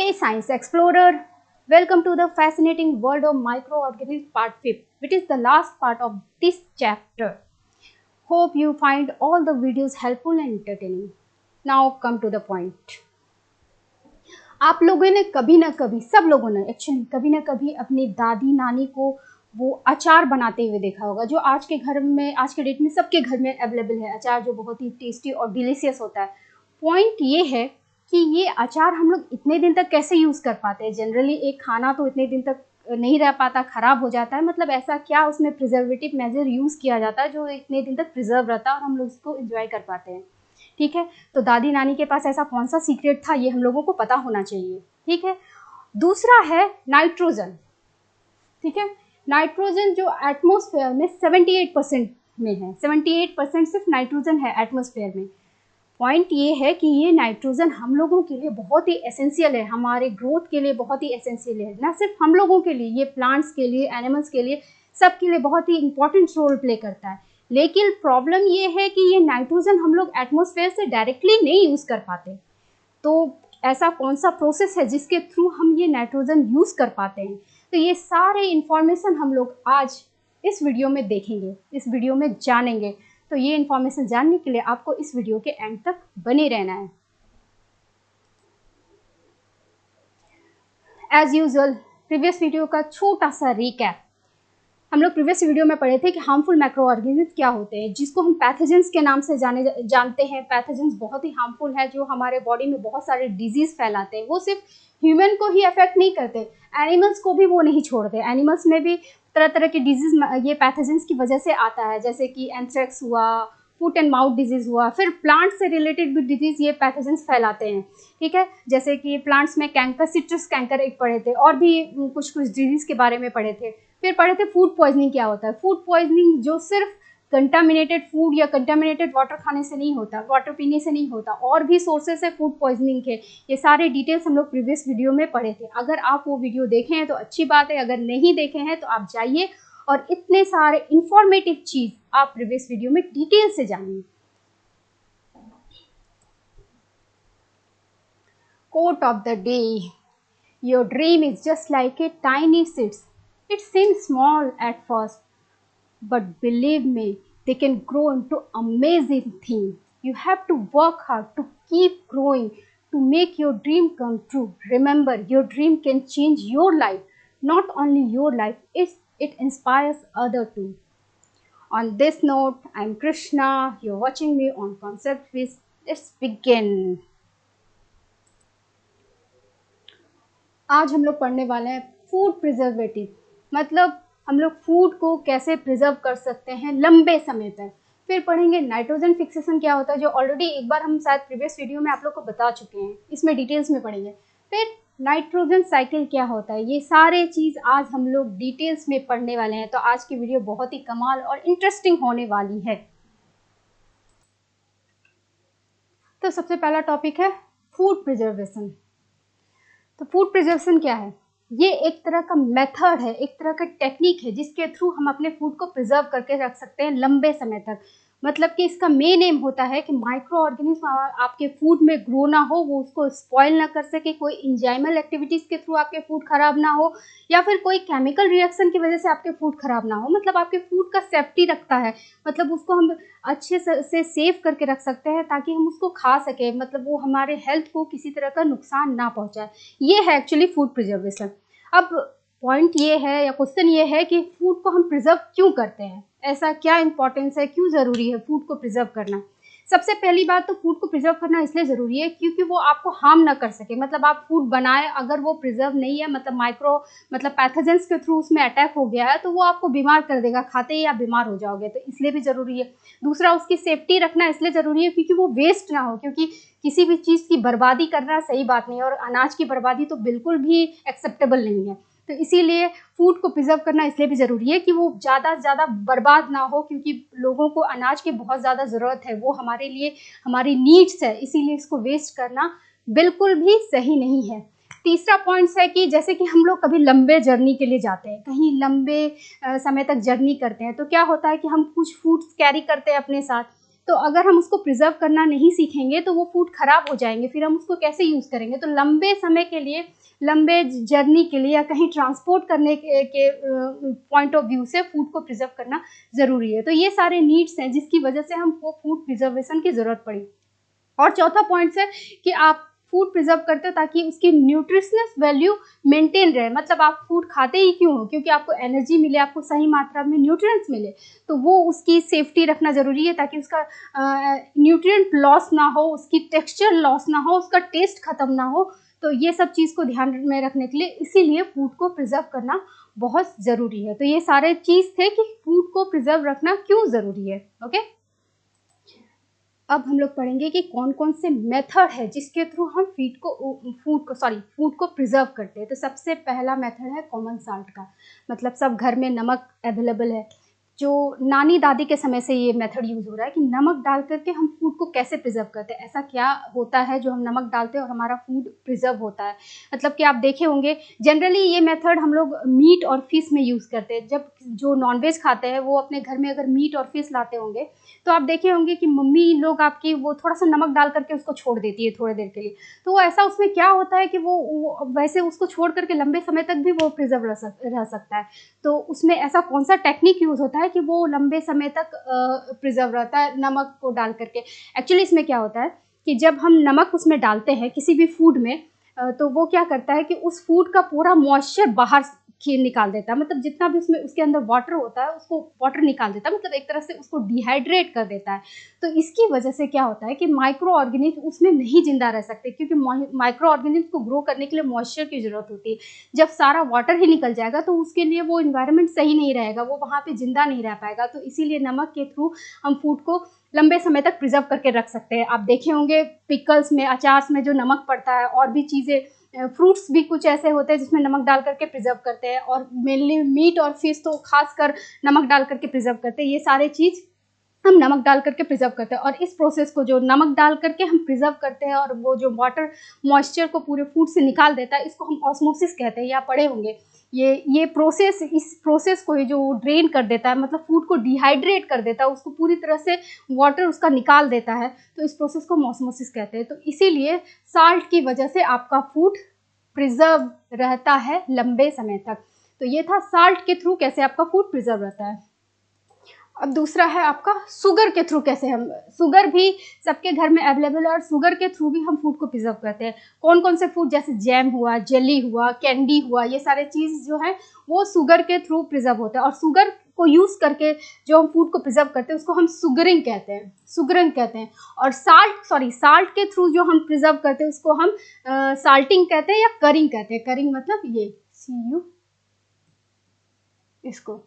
Hey Science Explorer, welcome to the fascinating world of microorganisms part 5, which is the last part of this chapter. Hope you find all the videos helpful and entertaining. Now come to the point. आप लोगों ने कभी ना कभी, सब लोगों ने actually कभी ना कभी अपनी दादी नानी को वो अचार बनाते हुए देखा होगा, जो आज के घर में, आज के डेट में सबके घर में अवेलेबल है। अचार जो बहुत ही टेस्टी और डिलीशियस होता है। पॉइंट ये है कि ये अचार हम लोग इतने दिन तक कैसे यूज़ कर पाते हैं। जनरली एक खाना तो इतने दिन तक नहीं रह पाता, ख़राब हो जाता है। मतलब ऐसा क्या उसमें प्रिजर्वेटिव मेजर यूज़ किया जाता है जो इतने दिन तक प्रिजर्व रहता है और हम लोग उसको एंजॉय कर पाते हैं। ठीक है, तो दादी नानी के पास ऐसा कौन सा सीक्रेट था, ये हम लोगों को पता होना चाहिए। ठीक है, दूसरा है नाइट्रोजन। ठीक है, नाइट्रोजन जो एटमॉस्फेयर में 78% में है, 78% सिर्फ नाइट्रोजन है एटमॉस्फेयर में। पॉइंट ये है कि ये नाइट्रोजन हम लोगों के लिए बहुत ही एसेंशियल है, हमारे ग्रोथ के लिए बहुत ही एसेंशियल है। ना सिर्फ हम लोगों के लिए, ये प्लांट्स के लिए, एनिमल्स के लिए, सबके लिए बहुत ही इंपॉर्टेंट रोल प्ले करता है। लेकिन प्रॉब्लम ये है कि ये नाइट्रोजन हम लोग एटमॉस्फेयर से डायरेक्टली नहीं यूज़ कर पाते। तो ऐसा कौन सा प्रोसेस है जिसके थ्रू हम ये नाइट्रोजन यूज़ कर पाते हैं? तो ये सारे इंफॉर्मेशन हम लोग आज इस वीडियो में देखेंगे, इस वीडियो में जानेंगे। तो ये इन्फॉर्मेशन जानने के लिए आपको इस वीडियो के एंड तक बने रहना है। एज यूजुअल प्रीवियस वीडियो का छोटा सा रिकैप। हम लोग प्रीवियस वीडियो में पढ़े थे कि हार्मफुल माइक्रो ऑर्गेनिज्म क्या होते हैं, जिसको हम पैथोजेंस के नाम से जानते हैं। पैथोजेंस बहुत ही हार्मफुल है, जो हमारे बॉडी में बहुत सारे डिजीज फैलाते हैं। वो सिर्फ ह्यूमन को ही अफेक्ट नहीं करते, एनिमल्स को भी वो नहीं छोड़ते। एनिमल्स में भी तरह तरह के डिजीज ये पैथोजेंस की वजह से आता है, जैसे कि एंथ्रेक्स हुआ, फुट एंड माउथ डिजीज़ हुआ। फिर प्लांट से रिलेटेड भी डिजीज़ ये पैथोजेंस फैलाते हैं। ठीक है, जैसे कि प्लांट्स में कैंकर, सिट्रस कैंकर एक पढ़े थे, और भी कुछ डिजीज़ के बारे में पढ़े थे। फिर पढ़े थे फूड पॉइजनिंग क्या होता है। फूड पॉइजनिंग जो सिर्फ कंटामिनेटेड फूड या कंटामिनेटेड वाटर खाने से नहीं होता, वाटर पीने से नहीं होता, और भी सोर्सेस है फूड पॉइजनिंग के। ये सारे डिटेल्स हम लोग प्रीवियस वीडियो में पढ़े थे। अगर आप वो वीडियो देखे हैं तो अच्छी बात है, अगर नहीं देखे हैं तो आप जाइए और इतने सारे इंफॉर्मेटिव चीज़ आप प्रीवियस वीडियो में डिटेल से जानिए। Quote of the day, your dream is just like a tiny seeds. It seems small at first, but believe me, they can grow into amazing things. You have to work hard to keep growing to make your dream come true. Remember, your dream can change your life. Not only your life, it inspires others too. On this note, I'm Krishna. You're watching me on Concept Quiz. Let's begin. आज हम लोग पढ़ने वाले हैं food preservative, मतलब हम लोग food को कैसे प्रिजर्व कर सकते हैं लंबे समय तक। फिर पढ़ेंगे नाइट्रोजन फिक्सेशन क्या होता है, जो ऑलरेडी एक बार हम शायद प्रीवियस वीडियो में आप लोग को बता चुके हैं, इसमें डिटेल्स में पढ़ेंगे। फिर नाइट्रोजन साइकिल क्या होता है, ये सारे चीज़ आज हम लोग डिटेल्स में पढ़ने वाले हैं। तो आज की वीडियो बहुत ही कमाल और इंटरेस्टिंग होने वाली है। तो सबसे पहला टॉपिक है फूड प्रिजर्वेशन। तो फूड प्रिजर्वेशन क्या है? ये एक तरह का मेथड है, एक तरह का टेक्निक है, जिसके थ्रू हम अपने फूड को प्रिजर्व करके रख सकते हैं लंबे समय तक। मतलब कि इसका मेन एम होता है कि माइक्रो ऑर्गेनिज्म आपके फूड में ग्रो ना हो, वो उसको स्पॉइल ना कर सके, कोई इंजाइमल एक्टिविटीज़ के थ्रू आपके फूड खराब ना हो, या फिर कोई केमिकल रिएक्शन की वजह से आपके फूड खराब ना हो। मतलब आपके फूड का सेफ्टी रखता है, मतलब उसको हम अच्छे से सेव करके रख सकते हैं ताकि हम उसको खा सकें, मतलब वो हमारे हेल्थ को किसी तरह का नुकसान ना पहुँचाए। ये है एक्चुअली फूड प्रिजर्वेशन। अब पॉइंट ये है या क्वेश्चन ये है कि फूड को हम प्रिजर्व क्यों करते हैं, ऐसा क्या इंपॉर्टेंस है, क्यों ज़रूरी है फूड को प्रिजर्व करना। सबसे पहली बात तो फूड को प्रिजर्व करना इसलिए ज़रूरी है क्योंकि वो आपको हार्म ना कर सके। मतलब आप फूड बनाए, अगर वो प्रिजर्व नहीं है, मतलब पैथोजेंस के थ्रू उसमें अटैक हो गया है, तो वो आपको बीमार कर देगा, खाते ही आप बीमार हो जाओगे, तो इसलिए भी ज़रूरी है। दूसरा, उसकी सेफ्टी रखना इसलिए ज़रूरी है क्योंकि वो वेस्ट ना हो, क्योंकि किसी भी चीज़ की बर्बादी करना सही बात नहीं है, और अनाज की बर्बादी तो बिल्कुल भी एक्सेप्टेबल नहीं है। तो इसीलिए फूड को प्रिजर्व करना इसलिए भी ज़रूरी है कि वो ज़्यादा से ज़्यादा बर्बाद ना हो, क्योंकि लोगों को अनाज की बहुत ज़्यादा ज़रूरत है, वो हमारे लिए हमारी नीड्स है, इसीलिए इसको वेस्ट करना बिल्कुल भी सही नहीं है। तीसरा पॉइंट है कि जैसे कि हम लोग कभी लंबे जर्नी के लिए जाते हैं, कहीं लंबे समय तक जर्नी करते हैं, तो क्या होता है कि हम कुछ फूड्स कैरी करते हैं अपने साथ। तो तो अगर हम उसको प्रिजर्व करना नहीं सीखेंगे तो वो फूड खराब हो जाएंगे, फिर हम उसको कैसे यूज़ करेंगे। तो लंबे समय के लिए, लंबे जर्नी के लिए या कहीं ट्रांसपोर्ट करने के पॉइंट ऑफ व्यू से फूड को प्रिजर्व करना ज़रूरी है। तो ये सारे नीड्स हैं जिसकी वजह से हमको फूड प्रिजर्वेशन की ज़रूरत पड़ी। और चौथा पॉइंट है कि आप फूड प्रिजर्व करते हो ताकि उसकी न्यूट्रिशनस वैल्यू मेंटेन रहे। मतलब आप फूड खाते ही क्यों हो? क्योंकि आपको एनर्जी मिले, आपको सही मात्रा में न्यूट्रिएंट्स मिले, तो वो उसकी सेफ्टी रखना ज़रूरी है ताकि उसका न्यूट्रिएंट लॉस ना हो, उसकी टेक्सचर लॉस ना हो, उसका टेस्ट ख़त्म ना हो। तो ये सब चीज़ को ध्यान में रखने के लिए इसीलिए फूड को प्रिजर्व करना बहुत ज़रूरी है। तो ये सारे चीज़ थे कि फूड को प्रिजर्व रखना क्यों ज़रूरी है। ओके, अब हम लोग पढ़ेंगे कि कौन कौन से मेथड है जिसके थ्रू हम फूड को प्रिजर्व करते हैं। तो सबसे पहला मेथड है कॉमन साल्ट का, मतलब सब घर में नमक अवेलेबल है। जो नानी दादी के समय से ये मेथड यूज़ हो रहा है कि नमक डाल करके हम फूड को कैसे प्रिजर्व करते हैं। ऐसा क्या होता है जो हम नमक डालते हैं और हमारा फूड प्रिजर्व होता है। मतलब कि आप देखे होंगे जनरली ये मेथड हम लोग मीट और फिश में यूज़ करते हैं। जब जो नॉनवेज खाते हैं वो अपने घर में अगर मीट और फिश लाते होंगे तो आप देखे होंगे कि मम्मी लोग आपकी वो थोड़ा सा नमक डाल करके उसको छोड़ देती है थोड़ी देर के लिए। तो ऐसा उसमें क्या होता है कि वो वैसे उसको छोड़ करके लंबे समय तक भी वो प्रिजर्व रह सकता है। तो उसमें ऐसा कौन सा टेक्निक यूज़ होता है कि वो लंबे समय तक प्रिजर्व रहता है नमक को डाल करके। एक्चुअली इसमें क्या होता है कि जब हम नमक उसमें डालते हैं किसी भी फूड में, तो वो क्या करता है कि उस फूड का पूरा मॉइस्चर बाहर निकाल देता है। मतलब जितना भी उसमें उसके अंदर वाटर होता है उसको वाटर निकाल देता है, मतलब एक तरह से उसको डिहाइड्रेट कर देता है। तो इसकी वजह से क्या होता है कि माइक्रो ऑर्गेनिज्म उसमें नहीं जिंदा रह सकते, क्योंकि माइक्रो ऑर्गेनिज्म को ग्रो करने के लिए मॉइस्चर की ज़रूरत होती है। जब सारा वाटर ही निकल जाएगा तो उसके लिए वो इन्वायरमेंट सही नहीं रहेगा, वो वहाँ पे जिंदा नहीं रह पाएगा। तो इसीलिए नमक के थ्रू हम फूड को लंबे समय तक प्रिजर्व करके रख सकते हैं। आप देखे होंगे पिकल्स में, अचार्स में जो नमक पड़ता है, और भी चीज़ें, फ्रूट्स भी कुछ ऐसे होते हैं जिसमें नमक डाल करके प्रिजर्व करते हैं, और मेनली मीट और फिश तो खासकर नमक डाल करके प्रिजर्व करते हैं। ये सारे चीज़ हम नमक डाल करके प्रिजर्व करते हैं। और इस प्रोसेस को जो नमक डाल करके हम प्रिजर्व करते हैं और वो जो वाटर मॉइस्चर को पूरे फूड से निकाल देता है, इसको हम ऑस्मोसिस कहते हैं, या पढ़े होंगे। ये प्रोसेस, इस प्रोसेस को जो ड्रेन कर देता है, मतलब फूड को डिहाइड्रेट कर देता है, उसको पूरी तरह से वाटर उसका निकाल देता है। तो इस प्रोसेस को ऑस्मोसिस कहते हैं। तो इसीलिए साल्ट की वजह से आपका फूड प्रिजर्व रहता है लंबे समय तक। तो ये था साल्ट के थ्रू कैसे आपका फूड प्रिजर्व रहता है। अब दूसरा है आपका शुगर के थ्रू कैसे हम, शुगर भी सबके घर में अवेलेबल है और शुगर के थ्रू भी हम फूड को प्रिजर्व करते हैं। कौन कौन से फूड, जैसे जैम हुआ, जेली हुआ, कैंडी हुआ, ये सारे चीज़ जो है वो शुगर के थ्रू प्रिजर्व होते हैं। और शुगर को यूज़ करके जो हम फूड को प्रिजर्व करते हैं उसको हम सुगरिंग कहते हैं, सुगरिंग कहते हैं। और साल्ट के थ्रू जो हम प्रिजर्व करते हैं उसको हम साल्टिंग कहते हैं या करिंग कहते हैं। करिंग मतलब ये CU, इसको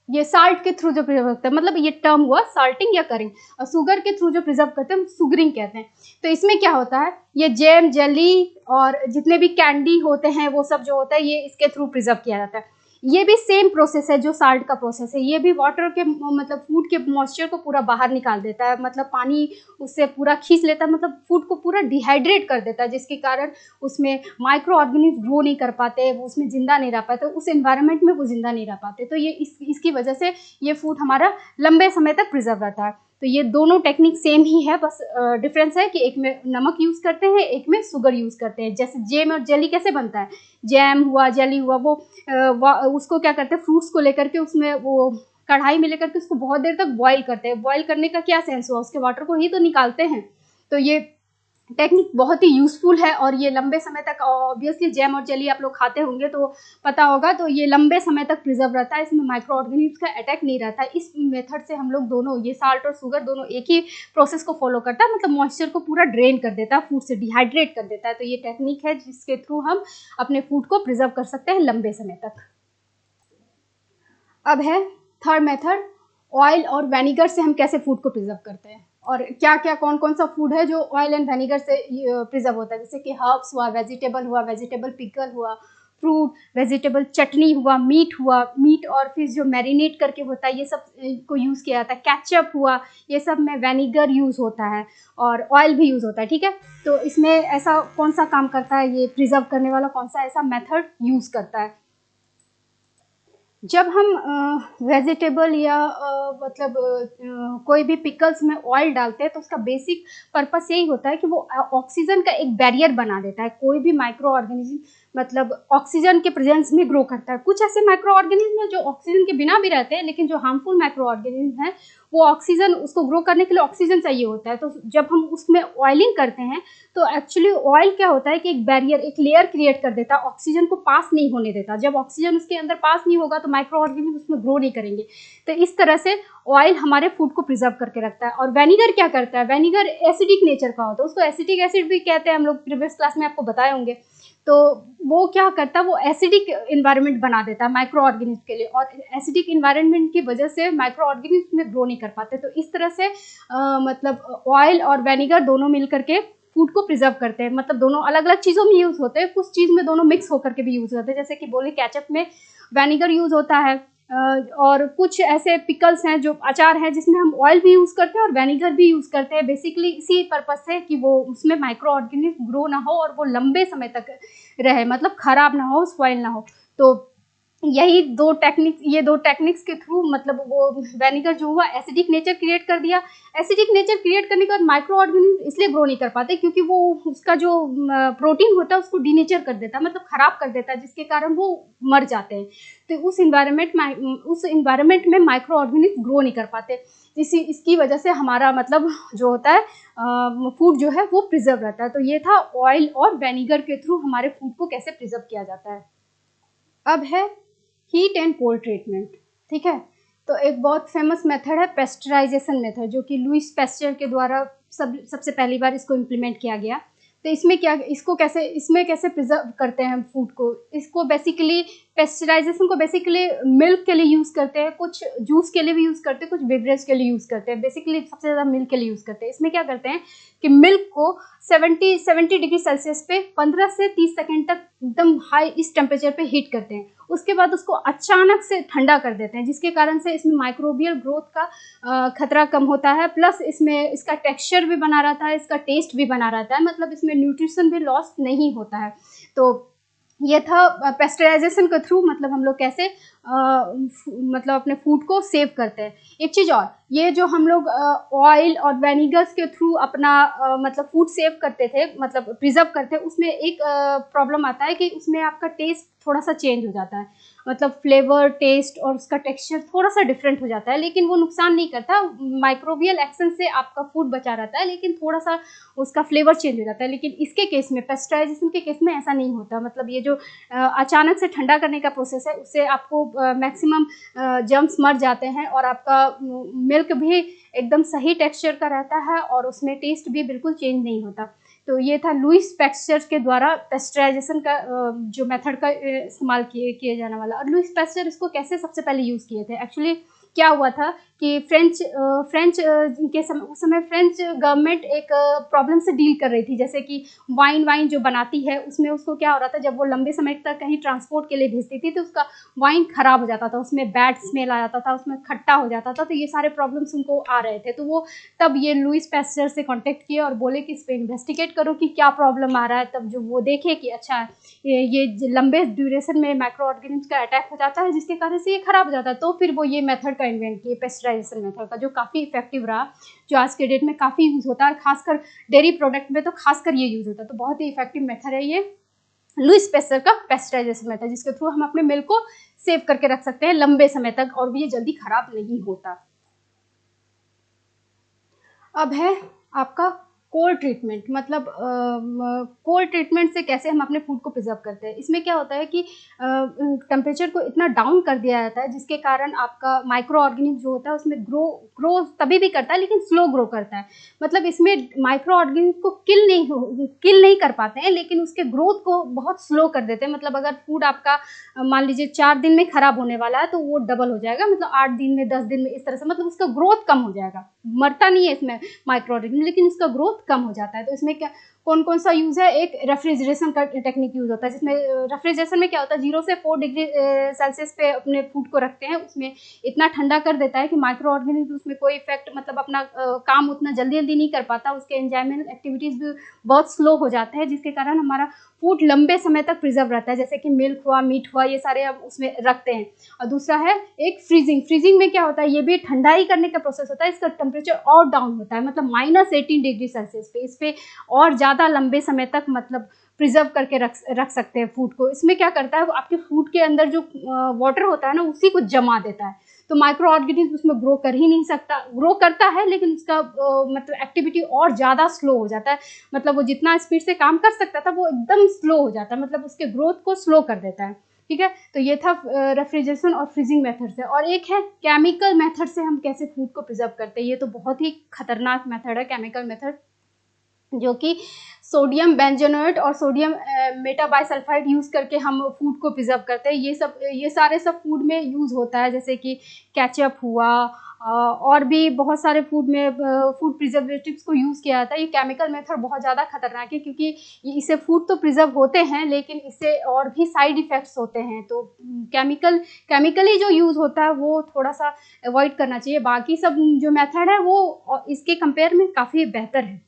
ये साल्ट के थ्रू जो प्रिजर्व करते हैं, मतलब ये टर्म हुआ साल्टिंग या करिंग। और शुगर के थ्रू जो प्रिजर्व करते हैं हम सुगरिंग कहते हैं। तो इसमें क्या होता है, ये जैम, जेली और जितने भी कैंडी होते हैं वो सब जो होता है ये इसके थ्रू प्रिजर्व किया जाता है। ये भी सेम प्रोसेस है जो साल्ट का प्रोसेस है। ये भी वाटर के, मतलब फूड के मॉइस्चर को पूरा बाहर निकाल देता है, मतलब पानी उससे पूरा खींच लेता है, मतलब फूड को पूरा डिहाइड्रेट कर देता है, जिसके कारण उसमें माइक्रो ऑर्गेनिज्म ग्रो नहीं कर पाते, वो उसमें जिंदा नहीं रह पाते, उस एनवायरनमेंट में वो जिंदा नहीं रह पाते। तो ये इसकी वजह से ये फूड हमारा लंबे समय तक प्रिजर्व रहता है। तो ये दोनों टेक्निक सेम ही है, बस डिफरेंस है कि एक में नमक यूज़ करते हैं, एक में शुगर यूज़ करते हैं। जैसे जैम और जेली कैसे बनता है, जैम हुआ, जेली हुआ, वो उसको क्या करते हैं, फ्रूट्स को लेकर के उसमें वो कढ़ाई में लेकर के उसको बहुत देर तक बॉईल करते हैं। बॉईल करने का क्या सेंस हुआ, उसके वाटर को ही तो निकालते हैं। तो ये टेक्निक बहुत ही यूज़फुल है और ये लंबे समय तक, ऑब्वियसली जैम और जेली आप लोग खाते होंगे तो पता होगा, तो ये लंबे समय तक प्रिजर्व रहता है, इसमें माइक्रो ऑर्गेनिज्म का अटैक नहीं रहता है। इस मेथड से हम लोग दोनों, ये साल्ट और शुगर दोनों एक ही प्रोसेस को फॉलो करता है, मतलब मॉइस्चर को पूरा ड्रेन कर देता है, फूड से डिहाइड्रेट कर देता है। तो ये टेक्निक है जिसके थ्रू हम अपने फूड को प्रिजर्व कर सकते हैं लंबे समय तक। अब है थर्ड मेथड, ऑयल और वेनिगर से हम कैसे फूड को प्रिजर्व करते हैं, और क्या क्या कौन कौन सा फूड है जो ऑयल एंड वेनिगर से प्रिजर्व होता है। जैसे कि हर्ब्स हुआ, वेजिटेबल पिकल हुआ, फ्रूट, वेजिटेबल चटनी हुआ, मीट और फिश जो मैरिनेट करके होता है, ये सब को यूज़ किया जाता है। केचप हुआ, ये सब में वेनिगर यूज़ होता है और ऑयल भी यूज़ होता है, ठीक है। तो इसमें ऐसा कौन सा काम करता है, ये प्रिजर्व करने वाला कौन सा ऐसा मेथड यूज़ करता है। जब हम वेजिटेबल या मतलब कोई भी पिकल्स में ऑयल डालते हैं तो उसका बेसिक पर्पस यही होता है कि वो ऑक्सीजन का एक बैरियर बना देता है। कोई भी माइक्रो ऑर्गेनिज्म मतलब ऑक्सीजन के प्रेजेंस में ग्रो करता है। कुछ ऐसे माइक्रो ऑर्गेनिज्म हैं जो ऑक्सीजन के बिना भी रहते हैं, लेकिन जो हार्मफुल माइक्रो ऑर्गेनिज्म हैं वो ऑक्सीजन, उसको ग्रो करने के लिए ऑक्सीजन चाहिए होता है। तो जब हम उसमें ऑयलिंग करते हैं तो एक्चुअली ऑयल क्या होता है कि एक बैरियर, एक लेयर क्रिएट कर देता है, ऑक्सीजन को पास नहीं होने देता। जब ऑक्सीजन उसके अंदर पास नहीं होगा तो माइक्रो ऑर्गेनिज्म उसमें ग्रो नहीं करेंगे। तो इस तरह से ऑयल हमारे फूड को प्रिजर्व करके रखता है। और वेनिगर क्या करता है, वेनिगर एसिडिक नेचर का होता है, उसको एसिटिक एसिड भी कहते हैं, हम लोग प्रीवियस क्लास में आपको बताए होंगे। तो वो क्या करता है, वो एसिडिक इन्वायरमेंट बना देता है माइक्रो ऑर्गेनिज्म के लिए, और एसिडिक इन्वायरमेंट की वजह से माइक्रो ऑर्गेनिज्म में ग्रो नहीं कर पाते। तो इस तरह से मतलब ऑयल और वेनिगर दोनों मिल करके फूड को प्रिजर्व करते हैं। मतलब दोनों अलग अलग चीज़ों में यूज़ होते हैं, कुछ चीज़ में दोनों मिक्स होकर के भी यूज़ होते हैं। जैसे कि बोले केचप में वेनिगर यूज़ होता है, और कुछ ऐसे पिकल्स हैं जो अचार है जिसमें हम ऑयल भी यूज़ करते हैं और वेनिगर भी यूज़ करते हैं। बेसिकली इसी पर्पस से कि वो उसमें माइक्रो ऑर्गेनिज्म ग्रो ना हो और वो लंबे समय तक रहे, मतलब खराब ना हो, स्पॉइल ना हो। तो यही दो टेक्निक, ये दो टेक्निक्स के थ्रू मतलब वो वेनिगर जो हुआ एसिडिक नेचर क्रिएट कर दिया। एसिडिक नेचर क्रिएट करने के बाद माइक्रो ऑर्गेनिज्म इसलिए ग्रो नहीं कर पाते क्योंकि वो उसका जो प्रोटीन होता है उसको डीनेचर कर देता है, मतलब खराब कर देता है, जिसके कारण वो मर जाते हैं। तो उस इन्वायरमेंट में माइक्रो ऑर्गेनिज्म ग्रो नहीं कर पाते। इसकी वजह से हमारा मतलब जो होता है फूड जो है वो प्रिजर्व रहता है। तो ये था ऑयल और वेनिगर के थ्रू हमारे फूड को कैसे प्रिजर्व किया जाता है। अब है हीट एंड कोल्ड ट्रीटमेंट। ठीक है, तो एक बहुत फेमस मेथड है पेस्चराइजेशन मेथड, जो कि लुईस पेस्चर के द्वारा सबसे पहली बार इसको इम्प्लीमेंट किया गया। तो इसमें कैसे प्रिजर्व करते हैं हम फूड को। इसको बेसिकली पेस्चराइजेशन को बेसिकली मिल्क के लिए यूज़ करते हैं, कुछ जूस के लिए भी यूज़ करते हैं, कुछ बेवरेज के लिए यूज़ करते हैं। बेसिकली सबसे ज़्यादा मिल्क के लिए यूज़ करते हैं। इसमें क्या करते हैं कि मिल्क को 70 डिग्री सेल्सियस पे 15 से 30 सेकेंड तक एकदम हाई इस टेम्परेचर पे हीट करते हैं। उसके बाद उसको अचानक से ठंडा कर देते हैं, जिसके कारण से इसमें माइक्रोबियल ग्रोथ का खतरा कम होता है। प्लस इसमें इसका टेक्सचर भी बना रहता है, इसका टेस्ट भी बना रहता है, मतलब इसमें न्यूट्रिशन भी लॉस नहीं होता है। तो ये था पेस्चराइजेशन के थ्रू मतलब हम लोग कैसे मतलब अपने फूड को सेव करते हैं। एक चीज़ और, ये जो हम लोग ऑयल और वेनिगर्स के थ्रू अपना मतलब फूड सेव करते थे, मतलब प्रिजर्व करते हैं, उसमें एक प्रॉब्लम आता है कि उसमें आपका टेस्ट थोड़ा सा चेंज हो जाता है, मतलब फ्लेवर, टेस्ट और उसका टेक्सचर थोड़ा सा डिफरेंट हो जाता है। लेकिन वो नुकसान नहीं करता, माइक्रोबियल एक्शन से आपका फूड बचा रहता है, लेकिन थोड़ा सा उसका फ्लेवर चेंज हो जाता है। लेकिन इसके केस में, पेस्चराइजेशन के केस में ऐसा नहीं होता। मतलब ये जो अचानक से ठंडा करने का प्रोसेस है, उससे आपको मैक्सिमम जर्म्स मर जाते हैं और आपका मिल्क भी एकदम सही टेक्सचर का रहता है और उसमें टेस्ट भी बिल्कुल चेंज नहीं होता। तो ये था लुईस पेस्चर के द्वारा पेस्चराइजेशन का जो मेथड का इस्तेमाल किए जाने वाला। और लुईस पेस्चर इसको कैसे सबसे पहले यूज़ किए थे, एक्चुअली क्या हुआ था कि फ्रेंच के समय, उस समय फ्रेंच गवर्नमेंट एक प्रॉब्लम से डील कर रही थी। जैसे कि वाइन जो बनाती है उसमें उसको क्या हो रहा था, जब वो लंबे समय तक कहीं ट्रांसपोर्ट के लिए भेजती थी तो उसका वाइन ख़राब हो जाता था, उसमें बैड स्मेल आ जाता था, उसमें खट्टा हो जाता था। तो ये सारे प्रॉब्लम्स उनको आ रहे थे। तो वो तब ये लुईस पेस्चर से कॉन्टेक्ट किए और बोले कि इस पर इन्वेस्टिगेट करो कि क्या प्रॉब्लम आ रहा है। तब जो वो देखे कि अच्छा ये लंबे ड्यूरेशन में माइक्रो ऑर्गेनिज्म का अटैक हो जाता है, जिसके कारण से ये ख़राब हो जाता है। तो फिर वो ये मेथड का इन्वेंट किए, पेस्चराइजेशन मेथड का, जो काफ़ी इफेक्टिव रहा, जो आज के डेट में काफ़ी यूज़ होता है, खासकर डेयरी प्रोडक्ट में तो खासकर ये यूज़ होता है। तो बहुत ही इफेक्टिव मेथड है ये लुईस पेस्चर का पेस्चराइजेशन मेथड, जिसके थ्रू हम अपने मिल्क को सेव करके रख सकते हैं लंबे समय तक और ये जल्दी खराब नहीं होता। अब है आपका कोल्ड ट्रीटमेंट। मतलब कोल्ड ट्रीटमेंट से कैसे हम अपने फूड को प्रिजर्व करते हैं। इसमें क्या होता है कि टेम्परेचर को इतना डाउन कर दिया जाता है जिसके कारण आपका माइक्रो ऑर्गेनिज्म जो होता है उसमें ग्रो तभी भी करता है, लेकिन स्लो ग्रो करता है। मतलब इसमें माइक्रो ऑर्गेनिज्म को किल नहीं कर पाते हैं, लेकिन उसके ग्रोथ को बहुत स्लो कर देते हैं। मतलब अगर फूड आपका मान लीजिए 4 दिन में ख़राब होने वाला है तो वो डबल हो जाएगा, मतलब 8 दिन में, 10 दिन में, इस तरह से, मतलब उसका ग्रोथ कम हो जाएगा। मरता नहीं है इसमें माइक्रो ऑर्गेनिज्म, लेकिन उसका ग्रोथ कम हो जाता है। तो इसमें क्या कौन कौन सा यूज़ है, एक रेफ्रिजरेशन का टेक्निक यूज़ होता है, जिसमें रेफ्रिजरेशन में क्या होता है 0 से 4 डिग्री सेल्सियस पे अपने फूड को रखते हैं। उसमें इतना ठंडा कर देता है कि माइक्रो ऑर्गेनिज्म उसमें कोई इफेक्ट, मतलब अपना काम उतना जल्दी नहीं कर पाता, उसके एंजाइमल एक्टिविटीज़ भी बहुत स्लो हो जाते हैं, जिसके कारण हमारा फूड लंबे समय तक प्रिजर्व रहता है, जैसे कि मिल्क हुआ, मीट हुआ, ये सारे हम उसमें रखते हैं। और दूसरा है एक फ्रीजिंग। फ्रीजिंग में क्या होता है, ये भी ठंडाई करने का प्रोसेस होता है, इसका टेम्परेचर और डाउन होता है, मतलब -18 डिग्री सेल्सियस पे, इस पे और ज़्यादा लंबे समय तक मतलब प्रिजर्व करके रख सकते हैं फूड को। इसमें क्या करता है, वो आपके फूड के अंदर जो वाटर होता है ना, उसी को जमा देता है, तो माइक्रो ऑर्गेनिज्म उसमें ग्रो कर ही नहीं सकता। ग्रो करता है लेकिन उसका मतलब एक्टिविटी और ज़्यादा स्लो हो जाता है, मतलब वो जितना स्पीड से काम कर सकता था वो एकदम स्लो हो जाता है, मतलब उसके ग्रोथ को स्लो कर देता है। ठीक है, तो ये था रेफ्रिजरेशन और फ्रीजिंग मेथड से। और एक है केमिकल मेथड से हम कैसे फूड को प्रिजर्व करते हैं। ये तो बहुत ही खतरनाक मेथड है केमिकल मेथड, जो कि सोडियम बेंजोनेट और सोडियम मेटाबाइसल्फाइड यूज़ करके हम फूड को प्रिजर्व करते हैं। ये सारे सब फूड में यूज़ होता है, जैसे कि केचप हुआ, और भी बहुत सारे फूड में फूड प्रिजर्वेटिव्स को यूज़ किया जाता है। ये केमिकल मेथड बहुत ज़्यादा खतरनाक है, क्योंकि इससे फूड तो प्रिजर्व होते हैं लेकिन इससे और भी साइड इफ़ेक्ट्स होते हैं। तो केमिकली जो यूज़ होता है वो थोड़ा सा अवॉइड करना चाहिए। बाकी सब जो मेथड है वो इसके कंपेयर में काफ़ी बेहतर है।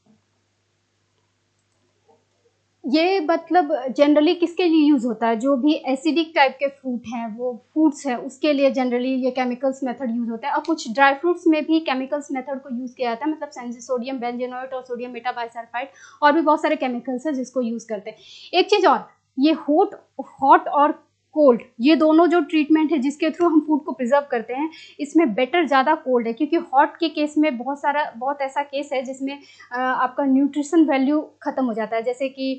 ये मतलब जनरली किसके लिए यूज़ होता है, जो भी एसिडिक टाइप के फ्रूट हैं, वो फ्रूट्स हैं, उसके लिए जनरली ये केमिकल्स मेथड यूज़ होता है। और कुछ ड्राई फ्रूट्स में भी केमिकल्स मेथड को यूज़ किया जाता है, मतलब सोडियम बेंजोनेट और सोडियम मेटाबाइसल्फाइड, और भी बहुत सारे केमिकल्स हैं जिसको यूज़ करते हैं। एक चीज़ और, ये हॉट और कोल्ड, ये दोनों जो ट्रीटमेंट है जिसके थ्रू हम फूड को प्रिजर्व करते हैं, इसमें बेटर ज़्यादा कोल्ड है, क्योंकि हॉट के केस में बहुत ऐसा केस है जिसमें आपका न्यूट्रिशन वैल्यू ख़त्म हो जाता है, जैसे कि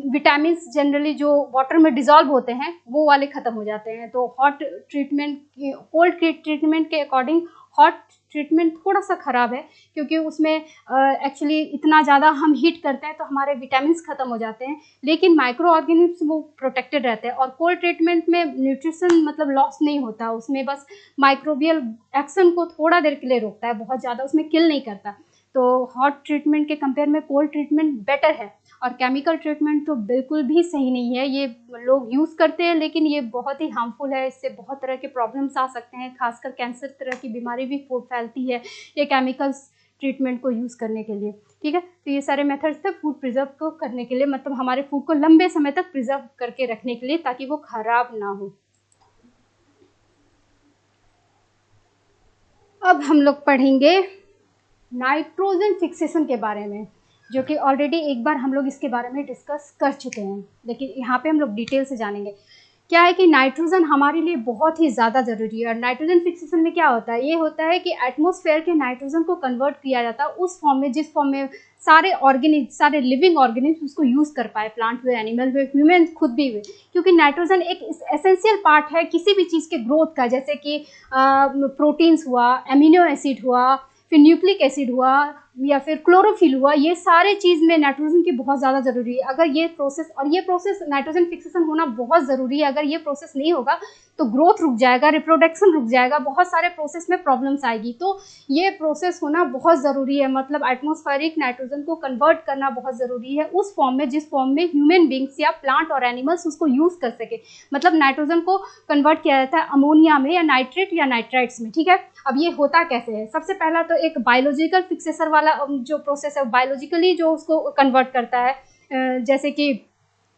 विटामिन जनरली जो वाटर में डिज़ोल्व होते हैं वो वाले ख़त्म हो जाते हैं। तो कोल्ड ट्रीटमेंट के अकॉर्डिंग हॉट ट्रीटमेंट थोड़ा सा ख़राब है, क्योंकि उसमें एक्चुअली इतना ज़्यादा हम हीट करते हैं तो हमारे विटामिन ख़त्म हो जाते हैं, लेकिन माइक्रो ऑर्गेनिज्म वो प्रोटेक्टेड रहते हैं। और कोल्ड ट्रीटमेंट में न्यूट्रिशन मतलब लॉस नहीं होता, उसमें बस माइक्रोबियल एक्शन को थोड़ा देर के लिए रोकता है, बहुत ज़्यादा उसमें किल नहीं करता। तो हॉट ट्रीटमेंट के कंपेयर में कोल्ड ट्रीटमेंट बेटर है। और केमिकल ट्रीटमेंट तो बिल्कुल भी सही नहीं है, ये लोग यूज़ करते हैं लेकिन ये बहुत ही हार्मफुल है, इससे बहुत तरह के प्रॉब्लम्स आ सकते हैं, खासकर कैंसर तरह की बीमारी भी फैलती है ये केमिकल्स ट्रीटमेंट को यूज़ करने के लिए। ठीक है, तो ये सारे मेथड्स थे फूड प्रिजर्व को करने के लिए, मतलब हमारे फूड को लंबे समय तक प्रिजर्व करके रखने के लिए, ताकि वो ख़राब ना हो। अब हम लोग पढ़ेंगे नाइट्रोजन फिक्सेशन के बारे में, जो कि ऑलरेडी एक बार हम लोग इसके बारे में डिस्कस कर चुके हैं, लेकिन यहाँ पे हम लोग डिटेल से जानेंगे। क्या है कि नाइट्रोजन हमारे लिए बहुत ही ज़्यादा ज़रूरी है। और नाइट्रोजन फिक्सेशन में क्या होता है, ये होता है कि एटमॉस्फेयर के नाइट्रोजन को कन्वर्ट किया जाता है उस फॉर्म में जिस फॉर्म में सारे लिविंग ऑर्गेनिज्म उसको यूज़ कर पाए, प्लांट हुए, एनिमल हुए, ह्यूमन खुद भी हुए, क्योंकि नाइट्रोजन एक एसेंशियल पार्ट है किसी भी चीज़ के ग्रोथ का, जैसे कि प्रोटीन्स हुआ, एमिनो एसिड हुआ, फिर न्यूक्लिक एसिड हुआ, या फिर क्लोरोफिल हुआ, ये सारे चीज़ में नाइट्रोजन की बहुत ज़्यादा ज़रूरी है। अगर ये प्रोसेस नाइट्रोजन फिक्सेशन होना बहुत ज़रूरी है, अगर ये प्रोसेस नहीं होगा तो ग्रोथ रुक जाएगा, रिप्रोडक्शन रुक जाएगा, बहुत सारे प्रोसेस में प्रॉब्लम्स आएगी। तो ये प्रोसेस होना बहुत ज़रूरी है, मतलब एटमॉस्फेरिक नाइट्रोजन को कन्वर्ट करना बहुत ज़रूरी है उस फॉर्म में जिस फॉर्म में ह्यूमन बींग्स या प्लांट और एनिमल्स उसको यूज़ कर सके। मतलब नाइट्रोजन को कन्वर्ट किया जाता है अमोनिया में, या नाइट्रेट या नाइट्राइट्स में। ठीक है, अब ये होता कैसे है, सबसे पहला तो एक बायोलॉजिकल फिक्सेसर वाला जो प्रोसेस है, बायोलॉजिकली जो उसको कन्वर्ट करता है, जैसे कि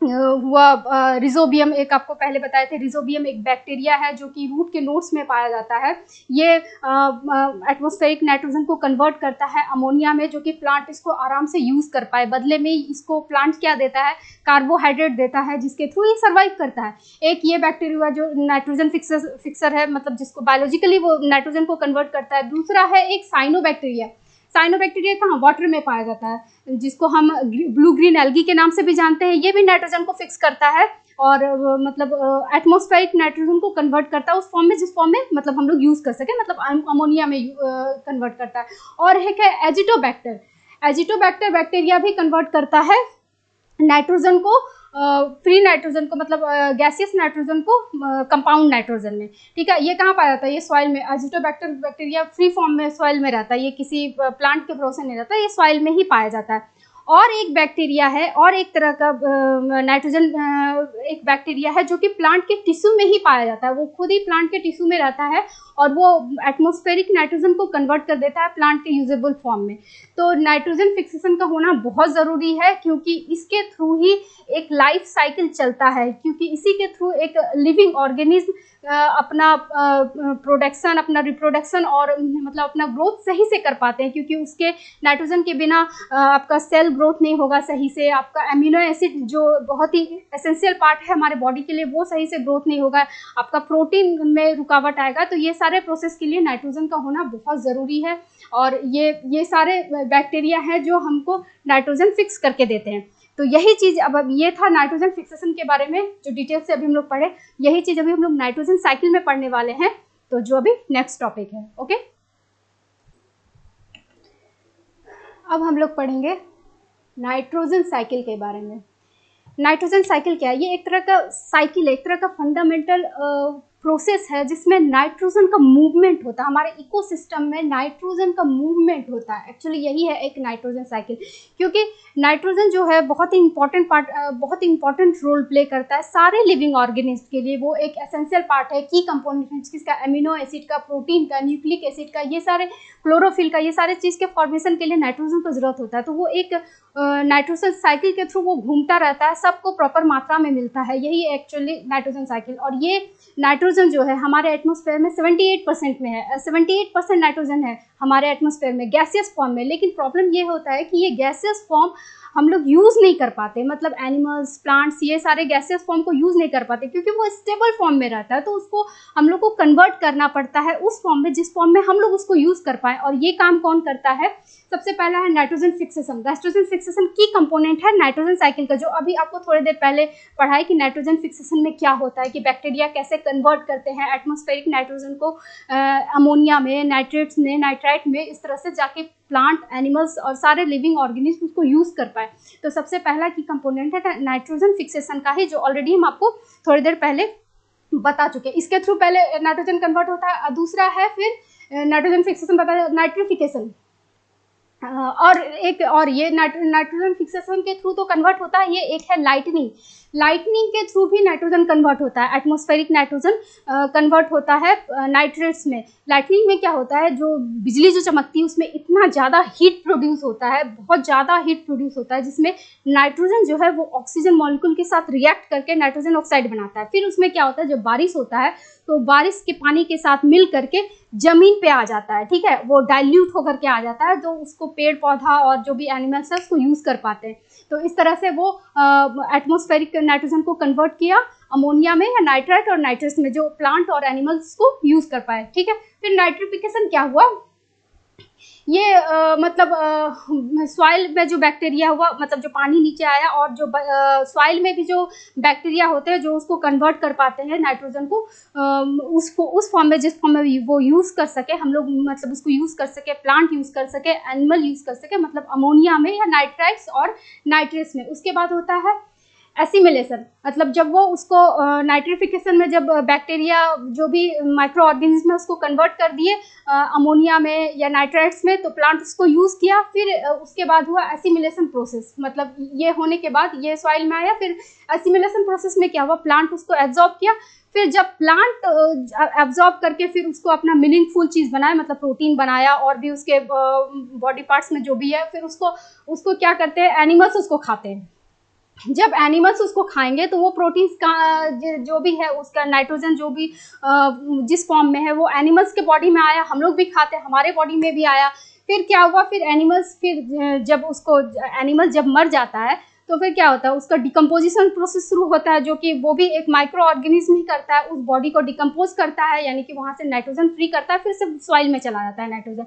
हुआ रिजोबियम, एक आपको पहले बताए थे, रिजोबियम एक बैक्टीरिया है जो कि रूट के नोड्स में पाया जाता है। ये एटमॉस्फेरिक नाइट्रोजन को कन्वर्ट करता है अमोनिया में, जो कि प्लांट इसको आराम से यूज़ कर पाए। बदले में इसको प्लांट क्या देता है, कार्बोहाइड्रेट देता है, जिसके थ्रू ये सर्वाइव करता है। एक ये बैक्टीरिया जो नाइट्रोजन फिक्सर है, मतलब जिसको बायोलॉजिकली वो नाइट्रोजन को कन्वर्ट करता है। दूसरा है एक साइनोबैक्टीरिया। साइनोबैक्टीरिया कहाँ, वाटर में पाया जाता है, जिसको हम ब्लू ग्रीन एल्गी के नाम से भी जानते हैं। ये भी नाइट्रोजन को फिक्स करता है और मतलब एटमॉस्फेरिक नाइट्रोजन को कन्वर्ट करता है उस फॉर्म में जिस फॉर्म में मतलब हम लोग यूज़ कर सकें, मतलब अमोनिया में कन्वर्ट करता है। और है क्या, एजिटोबैक्टर बैक्टीरिया भी कन्वर्ट करता है नाइट्रोजन को, फ्री नाइट्रोजन को, मतलब गैसियस नाइट्रोजन को कंपाउंड नाइट्रोजन में। ठीक है, ये कहाँ पाया जाता है, ये सॉइल में। एजिटोबैक्टर बैक्टीरिया फ्री फॉर्म में सॉइल में रहता है, ये किसी प्लांट के भरोसे नहीं रहता, ये सॉइल में ही पाया जाता है। और एक बैक्टीरिया है, और एक तरह का नाइट्रोजन एक बैक्टीरिया है जो कि प्लांट के टिश्यू में ही पाया जाता है। वो खुद ही प्लांट के टिश्यू में रहता है और वो एटमॉस्फेरिक नाइट्रोजन को कन्वर्ट कर देता है प्लांट के यूजेबल फॉर्म में। तो नाइट्रोजन फिक्सेशन का होना बहुत ज़रूरी है, क्योंकि इसके थ्रू ही एक लाइफ साइकिल चलता है, क्योंकि इसी के थ्रू एक लिविंग ऑर्गेनिज्म अपना प्रोडक्शन, अपना रिप्रोडक्शन और मतलब अपना ग्रोथ सही से कर पाते हैं, क्योंकि उसके नाइट्रोजन के बिना आपका सेल ग्रोथ नहीं होगा सही से, आपका अमीनो एसिड जो बहुत ही एसेंशियल पार्ट है हमारे बॉडी के लिए वो सही से ग्रोथ नहीं होगा, आपका प्रोटीन में रुकावट आएगा। तो ये सारे प्रोसेस के लिए नाइट्रोजन का होना बहुत ज़रूरी है, और ये सारे बैक्टीरिया हैं जो हमको नाइट्रोजन फिक्स करके देते हैं। तो यही चीज़ अब ये था नाइट्रोजन फिक्सेशन के बारे में जो डिटेल से अभी हम लोग पढ़े। यही चीज़ अभी हम लोग नाइट्रोजन साइकिल में पढ़ने वाले हैं, तो जो अभी नेक्स्ट टॉपिक है। ओके, अब हम लोग पढ़ेंगे नाइट्रोजन साइकिल के बारे में। नाइट्रोजन साइकिल क्या है? ये एक तरह का साइकिल है, एक तरह का फंडामेंटल प्रोसेस है जिसमें नाइट्रोजन का मूवमेंट होता है। हमारे इकोसिस्टम में नाइट्रोजन का मूवमेंट होता है, एक्चुअली यही है एक नाइट्रोजन साइकिल। क्योंकि नाइट्रोजन जो है बहुत ही इंपॉर्टेंट पार्ट, बहुत ही इंपॉर्टेंट रोल प्ले करता है सारे लिविंग ऑर्गेनिज्म के लिए। वो एक एसेंशियल पार्ट है, की कंपोनेंट है जिसका अमीनो एसिड का, प्रोटीन का, न्यूक्लिक एसिड का, ये सारे क्लोरोफिल का, ये सारे चीज़ के फॉर्मेशन के लिए नाइट्रोजन को जरूरत होता है। तो वो एक नाइट्रोजन साइकिल के थ्रू वो घूमता रहता है, सबको प्रॉपर मात्रा में मिलता है, यही एक्चुअली नाइट्रोजन साइकिल। और ये नाइट्रोजन जो है हमारे एटमॉस्फेयर में 78% में है, 78% नाइट्रोजन है हमारे एटमॉस्फेयर में गैसियस फॉर्म में। लेकिन प्रॉब्लम ये होता है कि ये गैसियस फॉर्म हम लोग यूज़ नहीं कर पाते, मतलब एनिमल्स, प्लांट्स, ये सारे गैसियस फॉर्म को यूज़ नहीं कर पाते, क्योंकि वो स्टेबल फॉर्म में रहता है। तो उसको हम लोग को कन्वर्ट करना पड़ता है उस फॉर्म में जिस फॉर्म में हम लोग उसको यूज़ कर पाएँ। और ये काम कौन करता है? सबसे पहला है नाइट्रोजन फिक्सेशन। नाइट्रोजन फिक्सेशन की कंपोनेंट है नाइट्रोजन साइकिल का, जो अभी आपको थोड़ी देर पहले पढ़ा है कि नाइट्रोजन फिक्सेशन में क्या होता है, कि बैक्टीरिया कैसे कन्वर्ट करते हैं एटमॉस्फेरिक नाइट्रोजन को अमोनिया में, नाइट्रेट्स में, नाइट्राइट में, इस तरह से जाके प्लांट, एनिमल्स और सारे लिविंग ऑर्गेनिज्म उसको यूज़ कर पाए। तो सबसे पहला की कंपोनेंट है नाइट्रोजन फिक्सेशन का ही, जो ऑलरेडी हम आपको थोड़ी देर पहले बता चुके हैं। इसके थ्रू पहले नाइट्रोजन कन्वर्ट होता है, दूसरा है फिर नाइट्रोजन फिक्सेशन बता, नाइट्रिफिकेशन। और ये नाइट्रोजन फिक्सेशन के थ्रू तो कन्वर्ट होता है। ये एक है लाइटनिंग। लाइटनिंग के थ्रू भी नाइट्रोजन कन्वर्ट होता है, एटमॉस्फेरिक नाइट्रोजन कन्वर्ट होता है नाइट्रेट्स में। लाइटनिंग में क्या होता है, जो बिजली जो चमकती है उसमें इतना ज़्यादा हीट प्रोड्यूस होता है, बहुत ज़्यादा हीट प्रोड्यूस होता है, जिसमें नाइट्रोजन जो है वो ऑक्सीजन मॉलिक्यूल के साथ रिएक्ट करके नाइट्रोजन ऑक्साइड बनाता है। फिर उसमें क्या होता है, जब बारिश होता है तो बारिश के पानी के साथ मिल करके जमीन पे आ जाता है, ठीक है, वो डाइल्यूट होकर के आ जाता है, तो उसको पेड़ पौधा और जो भी एनिमल्स है उसको यूज़ कर पाते हैं। तो इस तरह से वो एटमॉस्फेरिक नाइट्रोजन को कन्वर्ट किया अमोनिया में या नाइट्राइट और नाइट्रस में, जो प्लांट और एनिमल्स को यूज़ कर पाए, ठीक है। फिर नाइट्रिफिकेशन क्या हुआ, ये मतलब सॉइल में जो बैक्टीरिया हुआ, मतलब जो पानी नीचे आया और जो सॉइल में भी जो बैक्टीरिया होते हैं जो उसको कन्वर्ट कर पाते हैं नाइट्रोजन को, उसको उस फॉर्म में, जिस फॉर्म में वो यूज़ कर सके, हम लोग मतलब उसको यूज़ कर सके, प्लांट यूज़ कर सके, एनिमल यूज़ कर सके, मतलब अमोनिया में या नाइट्राइट्स और नाइट्रेट्स में। उसके बाद होता है एसिमिलेशन, मतलब जब वो उसको नाइट्रिफिकेशन में जब बैक्टीरिया जो भी माइक्रो ऑर्गेनिज्म है उसको कन्वर्ट कर दिए अमोनिया में या नाइट्राइट्स में, तो प्लांट उसको यूज़ किया। फिर उसके बाद हुआ एसिमिलेशन प्रोसेस, मतलब ये होने के बाद ये सॉइल में आया। फिर एसिमिलेशन प्रोसेस में क्या हुआ, प्लांट उसको एब्जॉर्ब किया। फिर जब प्लांट एब्जॉर्ब करके फिर उसको अपना मीनिंगफुल चीज़ बनाया, मतलब प्रोटीन बनाया और भी उसके बॉडी पार्ट्स में जो भी है, फिर उसको क्या करते हैं, एनिमल्स उसको खाते हैं। जब एनिमल्स उसको खाएंगे तो वो प्रोटीन्स का जो भी है उसका नाइट्रोजन जो भी जिस फॉर्म में है वो एनिमल्स के बॉडी में आया, हम लोग भी खाते हैं, हमारे बॉडी में भी आया। फिर क्या हुआ, फिर एनिमल्स, फिर जब उसको एनिमल जब मर जाता है तो फिर क्या होता है, उसका डिकम्पोजिशन प्रोसेस शुरू होता है, जो कि वो भी एक माइक्रो ऑर्गेनिज्म ही करता है, उस बॉडी को डिकम्पोज करता है, यानी कि वहाँ से नाइट्रोजन फ्री करता है, फिर से सॉइल में चला जाता है नाइट्रोजन।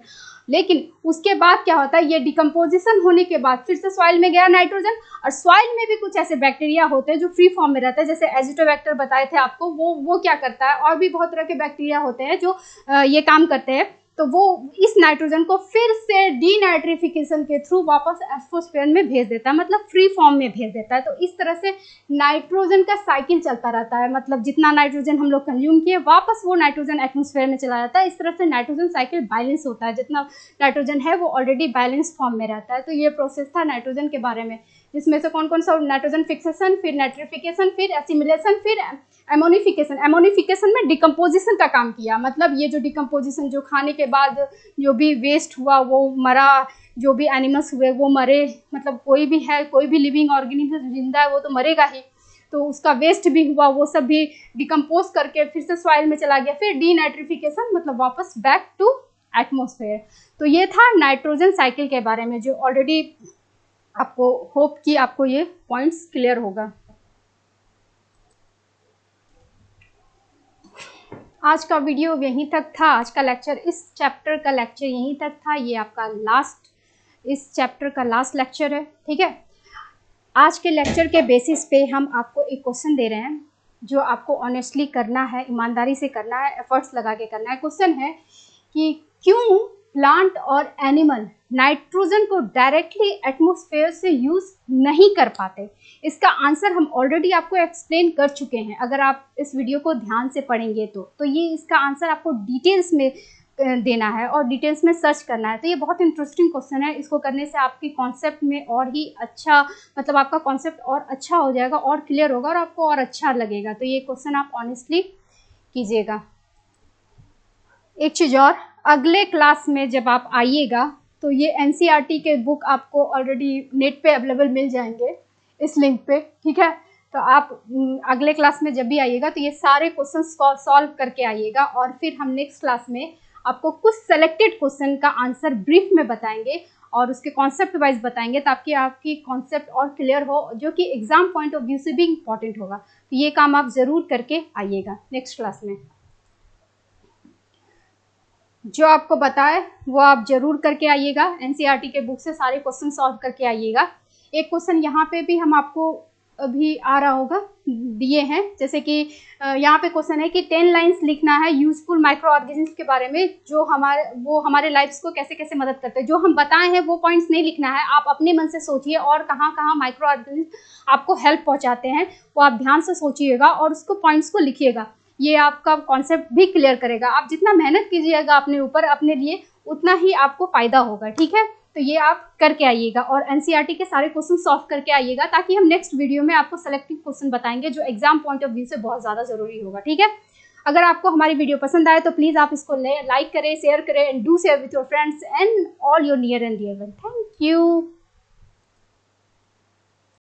लेकिन उसके बाद क्या होता है, ये डिकम्पोजिशन होने के बाद फिर से सॉइल में गया नाइट्रोजन, और सॉइल में भी कुछ ऐसे बैक्टीरिया होते हैं जो फ्री फॉर्म में रहते हैं, जैसे एजिटोबैक्टर बताए थे आपको, वो क्या करता है, और भी बहुत तरह के बैक्टीरिया होते हैं जो ये काम करते हैं। तो वो इस नाइट्रोजन को फिर से डीनाइट्रिफिकेशन के थ्रू वापस एटमॉस्फेयर में भेज देता है, मतलब फ्री फॉर्म में भेज देता है। तो इस तरह से नाइट्रोजन का साइकिल चलता रहता है, मतलब जितना नाइट्रोजन हम लोग कंज्यूम किए वापस वो नाइट्रोजन एटमॉस्फेयर में चला जाता है। इस तरह से नाइट्रोजन साइकिल बैलेंस होता है, जितना नाइट्रोजन है वो ऑलरेडी बैलेंस फॉर्म में रहता है। तो ये प्रोसेस था नाइट्रोजन के बारे में, जिसमें से कौन कौन सा, नाइट्रोजन फिक्सेशन, फिर नाइट्रिफिकेशन, फिर एसिमिलेशन, फिर एमोनिफिकेशन। एमोनिफिकेशन में डिकम्पोजिशन का काम किया, मतलब ये जो डिकम्पोजिशन, जो खाने के बाद जो भी वेस्ट हुआ वो मरा, जो भी एनिमल्स हुए वो मरे, मतलब कोई भी है, कोई भी लिविंग ऑर्गेनिज्म जिंदा है वो तो मरेगा ही, तो उसका वेस्ट भी हुआ, वो सब भी डिकम्पोज करके फिर से सॉइल में चला गया। फिर डीनाइट्रिफिकेशन मतलब वापस बैक टू एटमॉस्फेयर। तो ये था नाइट्रोजन साइकिल के बारे में, जो ऑलरेडी आपको होप कि आपको ये पॉइंट्स क्लियर होगा। आज का वीडियो यहीं तक था, आज का लेक्चर, इस चैप्टर का लेक्चर यहीं तक था। ये आपका लास्ट, इस चैप्टर का लास्ट लेक्चर है, ठीक है। आज के लेक्चर के बेसिस पे हम आपको एक क्वेश्चन दे रहे हैं, जो आपको ऑनेस्टली करना है, ईमानदारी से करना है, एफर्ट्स लगा के करना है। क्वेश्चन है कि क्यों प्लांट और एनिमल नाइट्रोजन को डायरेक्टली एटमॉस्फेयर से यूज़ नहीं कर पाते। इसका आंसर हम ऑलरेडी आपको एक्सप्लेन कर चुके हैं, अगर आप इस वीडियो को ध्यान से पढ़ेंगे तो ये इसका आंसर आपको डिटेल्स में देना है और डिटेल्स में सर्च करना है। तो ये बहुत इंटरेस्टिंग क्वेश्चन है, इसको करने से आपकी कॉन्सेप्ट में और ही अच्छा, मतलब आपका कॉन्सेप्ट और अच्छा हो जाएगा और क्लियर होगा और आपको और अच्छा लगेगा। तो ये क्वेश्चन आप ऑनेस्टली कीजिएगा। एक चीज़ और, अगले क्लास में जब आप आइएगा तो ये एनसीईआरटी के बुक आपको ऑलरेडी नेट पे अवेलेबल मिल जाएंगे इस लिंक पे, ठीक है। तो आप अगले क्लास में जब भी आइएगा तो ये सारे क्वेश्चंस को सॉल्व करके आइएगा, और फिर हम नेक्स्ट क्लास में आपको कुछ सेलेक्टेड क्वेश्चन का आंसर ब्रीफ में बताएंगे और उसके कॉन्सेप्ट वाइज बताएंगे, ताकि आपकी कॉन्सेप्ट और क्लियर हो, जो कि एग्जाम पॉइंट ऑफ व्यू से भी इम्पॉर्टेंट होगा। तो ये काम आप ज़रूर करके आइएगा नेक्स्ट क्लास में। जो आपको बताए वो आप जरूर करके आइएगा, एनसीईआरटी के बुक से सारे क्वेश्चन सॉल्व करके आइएगा। एक क्वेश्चन यहाँ पे भी हम आपको अभी आ रहा होगा दिए हैं, जैसे कि यहाँ पे क्वेश्चन है कि 10 लाइंस लिखना है यूजफुल माइक्रो ऑर्गेनिज्म के बारे में, जो हमारे लाइफ्स को कैसे कैसे मदद करते हैं। जो हम बताए हैं वो पॉइंट्स नहीं लिखना है, आप अपने मन से सोचिए और कहाँ कहाँ माइक्रो ऑर्गेनिज्म आपको हेल्प पहुँचाते हैं वो आप ध्यान से सोचिएगा और उसको पॉइंट्स को लिखिएगा। ये आपका कॉन्सेप्ट भी क्लियर करेगा। आप जितना मेहनत कीजिएगा अपने ऊपर, अपने लिए, उतना ही आपको फ़ायदा होगा, ठीक है। तो ये आप करके आइएगा और एनसीईआरटी के सारे क्वेश्चन सॉल्व करके आइएगा, ताकि हम नेक्स्ट वीडियो में आपको सेलेक्टिव क्वेश्चन बताएंगे जो एग्जाम पॉइंट ऑफ व्यू से बहुत ज़्यादा ज़रूरी होगा, ठीक है। अगर आपको हमारी वीडियो पसंद आए तो प्लीज़ आप इसको लाइक करें, शेयर करें, and do share with your friends and all your near and dear one. Thank you.